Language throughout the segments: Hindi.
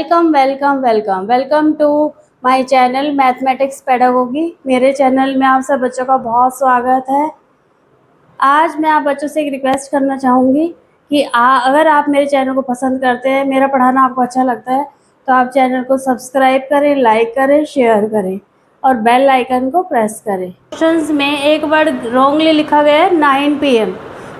Welcome welcome welcome welcome to my channel mathematics pedagogy. मेरे चैनल में आप सब बच्चों का बहुत स्वागत है। आज मैं आप बच्चों से एक रिक्वेस्ट करना चाहूँगी कि अगर आप मेरे चैनल को पसंद करते हैं, मेरा पढ़ाना आपको अच्छा लगता है, तो आप चैनल को सब्सक्राइब करें, लाइक करें, शेयर करें और बेल आइकन को प्रेस करें। क्वेश्चंस में एक वर्ड रॉन्गली लिखा गया है 9 PM।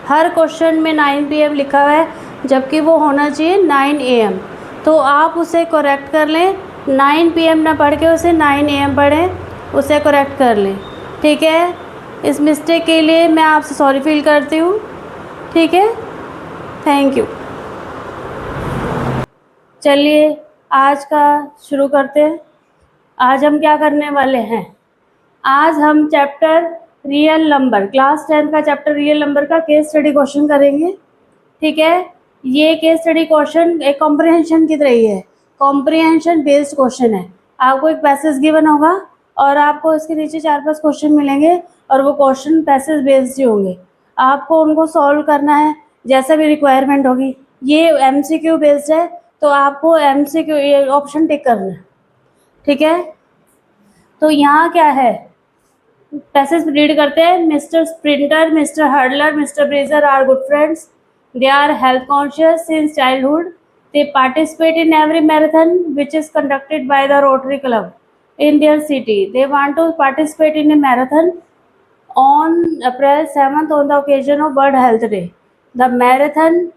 हर क्वेश्चन में 9 PM लिखा हुआ है, जबकि वो होना चाहिए 9 AM। तो आप उसे करेक्ट कर लें, 9 PM ना पढ़ के उसे 9 AM पढ़ें, उसे करेक्ट कर लें। ठीक है, इस मिस्टेक के लिए मैं आपसे सॉरी फील करती हूँ। ठीक है, थैंक यू। चलिए आज का शुरू करते हैं। आज हम क्या करने वाले हैं? आज हम चैप्टर रियल नंबर, क्लास 10 का चैप्टर रियल नंबर का केस स्टडी क्वेश्चन करेंगे। ठीक है, ये केस स्टडी क्वेश्चन एक कॉम्प्रिहेंशन की तरह ही है, कॉम्प्रिहेंशन बेस्ड क्वेश्चन है। आपको एक पैसेज गिवन होगा और आपको इसके नीचे 4-5 क्वेश्चन मिलेंगे और वो क्वेश्चन पैसेज बेस्ड ही होंगे। आपको उनको सॉल्व करना है जैसा भी रिक्वायरमेंट होगी। ये MCQ बेस्ड है, तो आपको MCQ ये ऑप्शन टिक करना है। ठीक है, तो यहाँ क्या है, पैसेज रीड करते हैं। Mister Sprinter, Mister Hurdler, Mister Breezer are good friends. They are health conscious since childhood. They participate in every marathon which is conducted by the Rotary Club in their city. They want to participate in a marathon on April 7th on the occasion of World Health Day. The marathon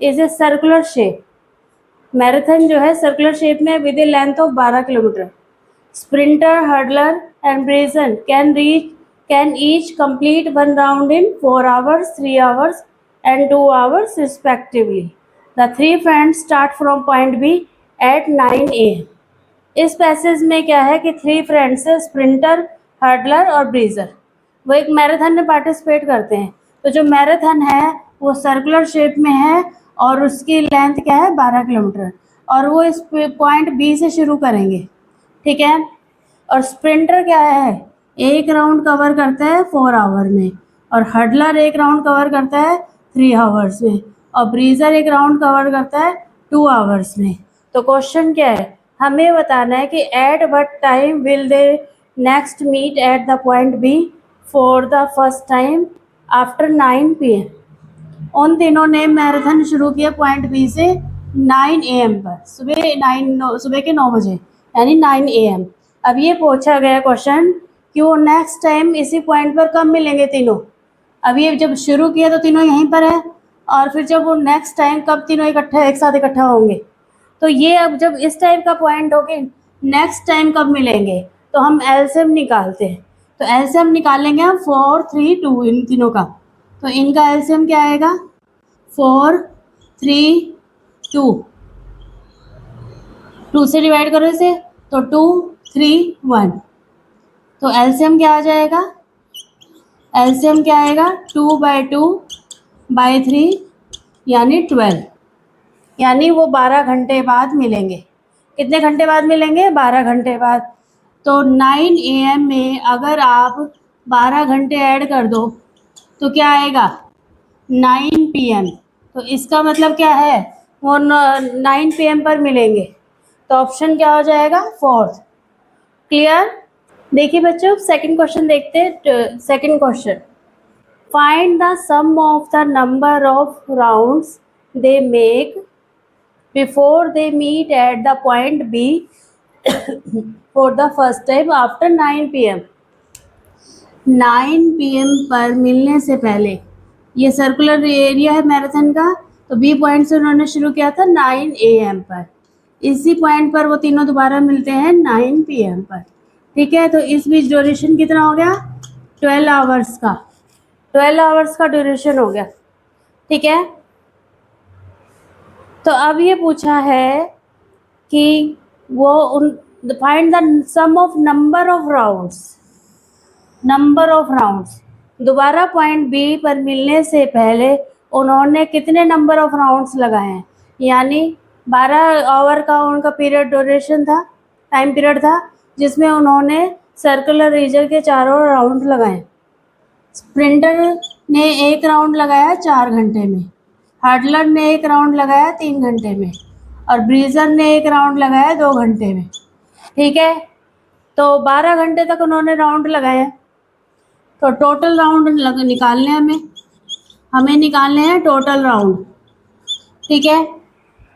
is a circular shape. Marathon जो है सर्कुलर शेप में with A length of 12 kilometre. Sprinter, hurdler and brazen can each complete one round in 4 hours, 3 hours and 2 hours respectively. The three friends start from point B at 9 AM. इस पैसेज में क्या है कि 3 फ्रेंड्स है, स्प्रिंटर, हर्डलर और ब्रेजर, वो एक मैराथन में पार्टिसिपेट करते हैं। तो जो मैराथन है वो सर्कुलर शेप में है और उसकी लेंथ क्या है 12 किलोमीटर, और वो इस पॉइंट बी से शुरू करेंगे। ठीक है, और स्प्रिंटर क्या है, एक राउंड कवर करता है 4 आवर में, और हर्डलर एक राउंड कवर करता है 3 आवर्स में, और ब्रीजर एक राउंड कवर करता है 2 आवर्स में। तो क्वेश्चन क्या है, हमें बताना है कि at what time will they next meet at the point B for the first time after 9 PM. उन तीनों ने मैराथन शुरू किया पॉइंट बी से 9 AM पर, सुबह के 9 बजे यानी 9 AM। अब ये पूछा गया क्वेश्चन कि वो नेक्स्ट टाइम इसी पॉइंट पर कब मिलेंगे तीनों। अब ये जब शुरू किया तो तीनों यहीं पर है, और फिर जब वो नेक्स्ट टाइम कब तीनों एक साथ इकट्ठा होंगे। तो ये अब जब इस टाइप का पॉइंट हो गए, नेक्स्ट टाइम कब मिलेंगे, तो हम एलसीएम निकालते हैं। तो एलसीएम निकालेंगे हम 4, 3, 2 इन तीनों का। तो इनका एलसीएम क्या आएगा, 4, 3, 2, 2 से डिवाइड करो इसे तो 2, 3, 1। तो एलसीएम क्या आ जाएगा, एलसीएम क्या आएगा 2/2/3 यानी 12, यानी वो 12 घंटे बाद मिलेंगे। कितने घंटे बाद मिलेंगे, 12 घंटे बाद। तो 9 AM में अगर आप 12 घंटे ऐड कर दो तो क्या आएगा 9 PM। तो इसका मतलब क्या है, वो 9 PM पर मिलेंगे। तो ऑप्शन क्या हो जाएगा, 4th। क्लियर। देखिए बच्चों, सेकंड क्वेश्चन देखते हैं। Second question, find the sum of the number of rounds they make before they meet at the point B for the first time after 9 PM। 9 PM पर मिलने से पहले, ये सर्कुलर एरिया है मैराथन का, तो बी पॉइंट से उन्होंने शुरू किया था 9 AM पर। इसी पॉइंट पर वो तीनों दोबारा मिलते हैं 9 PM पर। ठीक है, तो इस बीच ड्यूरेशन कितना हो गया, 12 आवर्स का, 12 आवर्स का ड्यूरेशन हो गया। ठीक है, तो अब ये पूछा है कि वो find the sum of number of rounds, number of rounds. दोबारा पॉइंट बी पर मिलने से पहले उन्होंने कितने नंबर ऑफ राउंड्स लगाए हैं, यानी 12 आवर का उनका पीरियड ड्यूरेशन था, टाइम पीरियड था, जिसमें उन्होंने सर्कुलर रीजन के चारों राउंड लगाए। स्प्रिंटर ने एक राउंड लगाया 4 घंटे में, हर्डलर ने एक राउंड लगाया 3 घंटे में, और ब्रीजर ने एक राउंड लगाया 2 घंटे में, ठीक है। तो 12 घंटे तक उन्होंने राउंड लगाए हैं, तो टोटल राउंड निकालने हमें निकालने हैं टोटल राउंड, ठीक है।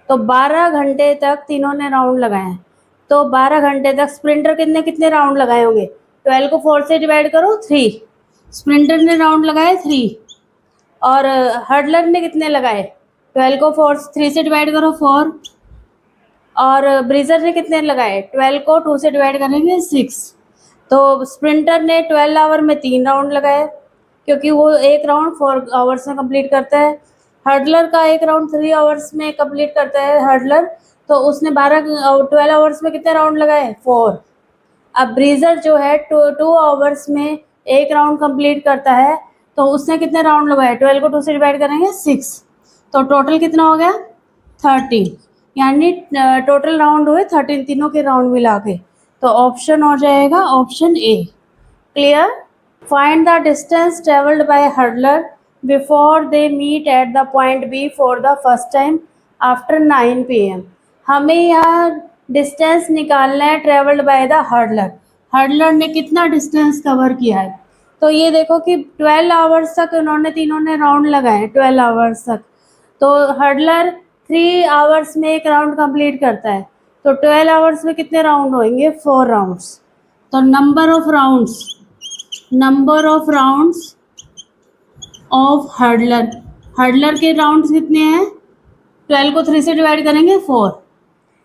तो 12 घंटे तक तीनों ने राउंड लगाए हैं, तो 12 घंटे तक स्प्रिंटर कितने राउंड लगाए होंगे? 12 को 4 से डिवाइड करो 3, स्प्रिंटर ने राउंड लगाए 3, और हर्डलर ने कितने लगाए? 12 को 3 से डिवाइड करो 4, और ब्रीजर ने कितने लगाए? 12 को 2 से डिवाइड करेंगे 6। तो स्प्रिंटर ने 12 आवर में 3 राउंड लगाए, क्योंकि वो एक राउंड 4 आवर्स में कंप्लीट करता है। हर्डलर का एक राउंड 3 आवर्स में कंप्लीट करता है हर्डलर, तो उसने 12 आवर्स में कितने राउंड लगाए? 4। अब ब्रीजर जो है 2 आवर्स में एक राउंड कंप्लीट करता है, तो उसने कितने राउंड लगाए? 12 को 2 से डिवाइड करेंगे 6, तो टोटल कितना हो गया? 13, यानी टोटल राउंड हुए 13 तीनों के राउंड मिला के। तो ऑप्शन हो जाएगा option A. Clear? Find the distance travelled by hurdler before they meet at the point B for the first time after 9 PM। हमें यहाँ डिस्टेंस निकालना है travelled by the hurdler. Hurdler ने कितना डिस्टेंस कवर किया है? तो ये देखो कि 12 आवर्स तक उन्होंने तीनों ने राउंड लगाए, 12 आवर्स तक। तो हर्डलर 3 आवर्स में एक राउंड कंप्लीट करता है, तो 12 आवर्स में कितने राउंड होंगे? 4 राउंड्स। तो number of rounds of hurdler के राउंड्स कितने हैं? 12 को 3 से डिवाइड करेंगे 4।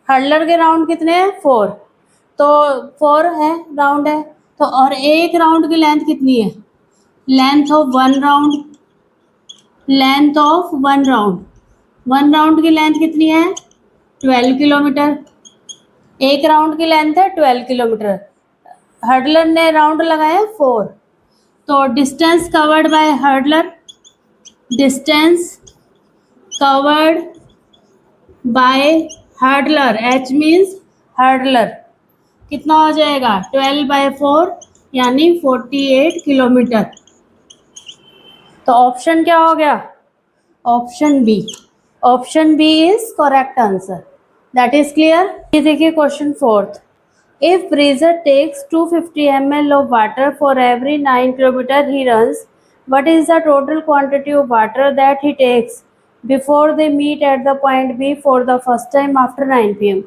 हर्डलर के राउंड कितने हैं? 4। तो 4 है राउंड है, तो और एक राउंड की लेंथ कितनी है? लेंथ ऑफ वन राउंड की लेंथ कितनी है? 12 किलोमीटर। एक राउंड की लेंथ है 12 किलोमीटर। हर्डलर ने राउंड लगाया 4, तो distance covered by hurdler, H means hurdler, कितना हो जाएगा? 12/4 यानी 48 किलोमीटर। तो ऑप्शन क्या हो गया? Option B is correct answer. That is clear. ये देखिए question 4th। If breezer takes 250 ml of water for every 9 km he runs, what is the total quantity of water that he takes before they meet at the point B for the first time after 9 PM?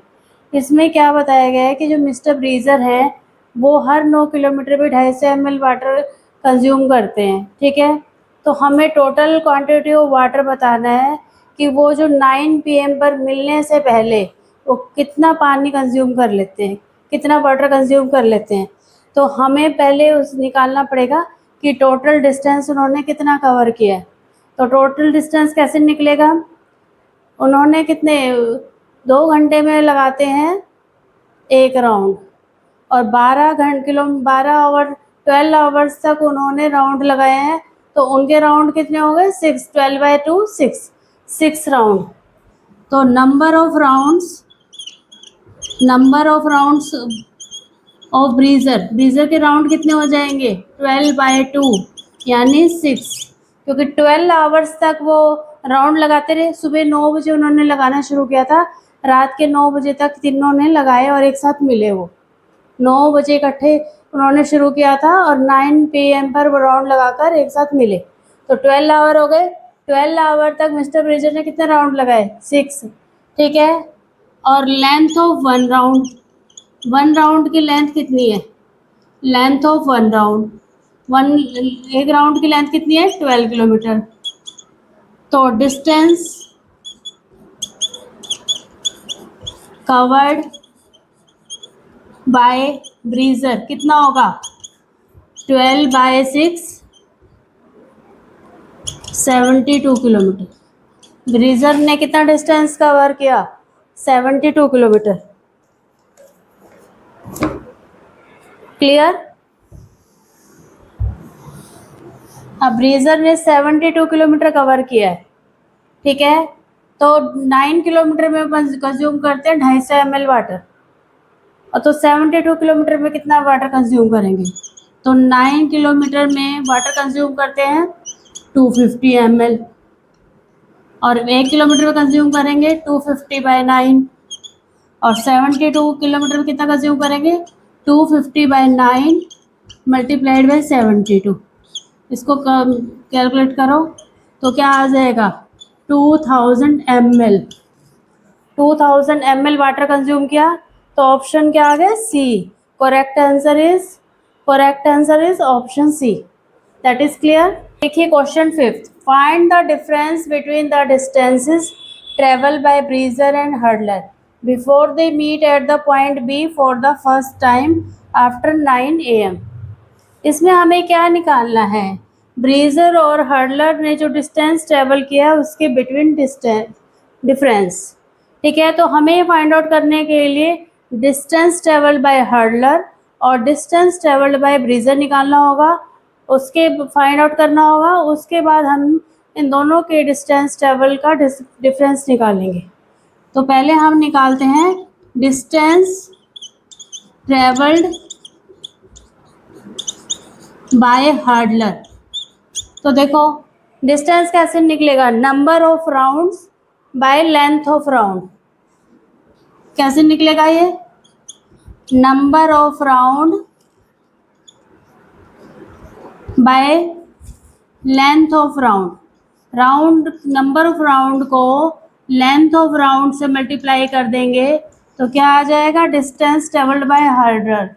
इसमें क्या बताया गया है कि जो मिस्टर ब्रीजर है वो हर 9 किलोमीटर पे 250 ml वाटर कंज्यूम करते हैं, ठीक है। तो हमें टोटल क्वांटिटी ऑफ वाटर बताना है कि वो जो 9 PM पर मिलने से पहले वो कितना पानी कंज्यूम कर लेते हैं, कितना वाटर कंज्यूम कर लेते हैं। तो हमें पहले उस निकालना पड़ेगा कि टोटल डिस्टेंस उन्होंने कितना कवर किया है। तो टोटल डिस्टेंस कैसे निकलेगा? उन्होंने कितने 2 घंटे में लगाते हैं एक राउंड, और 12 आवर्स तक उन्होंने राउंड लगाए हैं, तो उनके राउंड कितने हो गए? 6, 12/2 6 राउंड। तो नंबर ऑफ राउंड्स ऑफ ब्रीजर के राउंड कितने हो जाएंगे? 12/2 यानी 6, क्योंकि 12 आवर्स तक वो राउंड लगाते रहे। सुबह 9 बजे उन्होंने लगाना शुरू किया था, रात के 9 बजे तक तीनों ने लगाए और एक साथ मिले। वो 9 बजे इकट्ठे उन्होंने शुरू किया था और 9 PM पर वो राउंड लगाकर एक साथ मिले, तो 12 आवर हो गए। 12 आवर तक मिस्टर ब्रीजर ने कितने राउंड लगाए? 6, ठीक है। और लेंथ ऑफ वन राउंड की लेंथ कितनी है? लेंथ ऑफ एक राउंड की लेंथ कितनी है? 12 किलोमीटर। तो डिस्टेंस कवर्ड बाय ब्रीजर कितना होगा? 12/6 72 किलोमीटर। ब्रीजर ने कितना डिस्टेंस कवर किया? 72 किलोमीटर। क्लियर? अब ब्रीजर ने 72 किलोमीटर कवर किया है, ठीक है। तो 9 किलोमीटर में कंज्यूम करते हैं 250 ml वाटर, और तो 72 किलोमीटर में कितना वाटर कंज्यूम करेंगे? तो 9 किलोमीटर में वाटर कंज्यूम करते हैं 250 ml, और 1 किलोमीटर में कंज्यूम करेंगे 250/9, और 72 किलोमीटर में कितना कंज्यूम करेंगे 250/9 मल्टीप्लाइड बाई 72। इसको कैलकुलेट करो तो क्या आ जाएगा 2000 ml। 2000 ml वाटर कंज्यूम किया तो ऑप्शन क्या आ गया C. Correct answer is option C. That is clear. देखिए question 5th, find the difference between the distances travel by breezer and hurdler before they meet at the point B for the first time after 9 AM। इसमें हमें क्या निकालना है, ब्रीजर और हर्डलर ने जो डिस्टेंस ट्रेवल किया उसके बिटवीन डिफरेंस। ठीक है, तो हमें फाइंड आउट करने के लिए डिस्टेंस ट्रेवल्ड बाय हर्डलर और डिस्टेंस ट्रेवल्ड बाय ब्रीजर निकालना होगा, उसके फाइंड आउट करना होगा। उसके बाद हम इन दोनों के डिस्टेंस ट्रेवल का डिफरेंस निकालेंगे। तो पहले हम निकालते हैं डिस्टेंस ट्रेवल्ड बाय हर्डलर। तो देखो डिस्टेंस कैसे निकलेगा, number of rounds by length of round. कैसे निकलेगा ये, number of round by length of round. Round number of round को लेंथ ऑफ राउंड से मल्टीप्लाई कर देंगे तो क्या आ जाएगा, distance travelled by hurdler.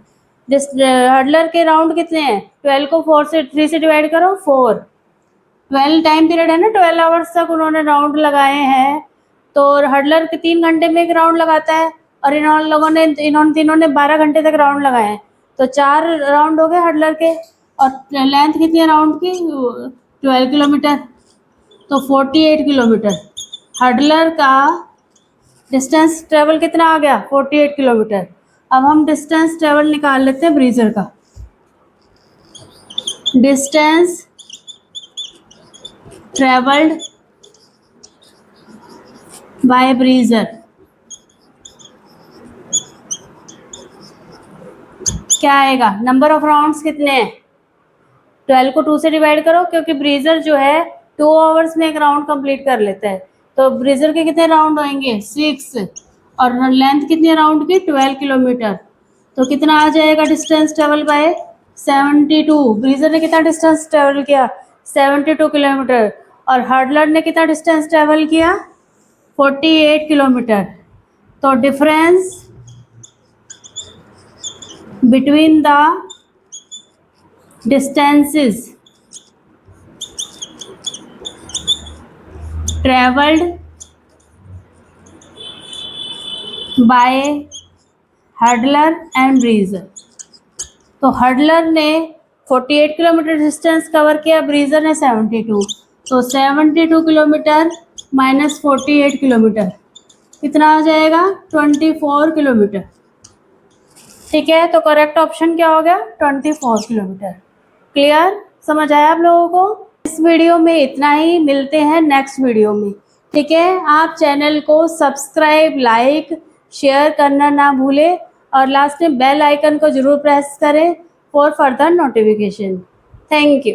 Hurdler के राउंड कितने हैं, 12 को 3 से डिवाइड करो 4। 12 टाइम पीरियड है ना, 12 आवर्स तक उन्होंने राउंड लगाए हैं। तो हर्डलर के 3 घंटे में एक राउंड लगाता है और इन्होंने तीनों ने 12 घंटे तक राउंड लगाए हैं। तो 4 राउंड हो गए हर्डलर के, और लेंथ कितनी है राउंड की 12 किलोमीटर, तो 48 किलोमीटर। हर्डलर का डिस्टेंस ट्रेवल कितना आ गया 48 किलोमीटर। अब हम डिस्टेंस ट्रेवल निकाल लेते हैं ब्रीजर का। डिस्टेंस ट्रेवल्ड बाय ब्रीजर क्या आएगा, नंबर ऑफ राउंड्स कितने हैं, 12 को 2 से डिवाइड करो, क्योंकि ब्रीजर जो है 2 आवर्स में एक राउंड कंप्लीट कर लेता है। तो ब्रीजर के कितने राउंड होंगे 6, और लेंथ कितनी राउंड की 12 किलोमीटर। तो कितना आ जाएगा डिस्टेंस ट्रेवल बाय 72। ब्रीजर ने कितना डिस्टेंस ट्रेवल किया 72 किलोमीटर, और हर्डलर ने कितना डिस्टेंस ट्रेवल किया 48 किलोमीटर। तो difference between the distances travelled by hurdler and ब्रीजर। तो हर्डलर ने 48 किलोमीटर डिस्टेंस कवर किया, ब्रीजर ने 72। तो 72 किलोमीटर माइनस 48 किलोमीटर कितना आ जाएगा 24 किलोमीटर। ठीक है, तो करेक्ट ऑप्शन क्या हो गया 24 किलोमीटर। क्लियर, समझ आया आप लोगों को। इस वीडियो में इतना ही, मिलते हैं नेक्स्ट वीडियो में। ठीक है, आप चैनल को सब्सक्राइब, लाइक, शेयर करना ना भूलें, और लास्ट में बेल आइकन को जरूर प्रेस करें for further notification. Thank you.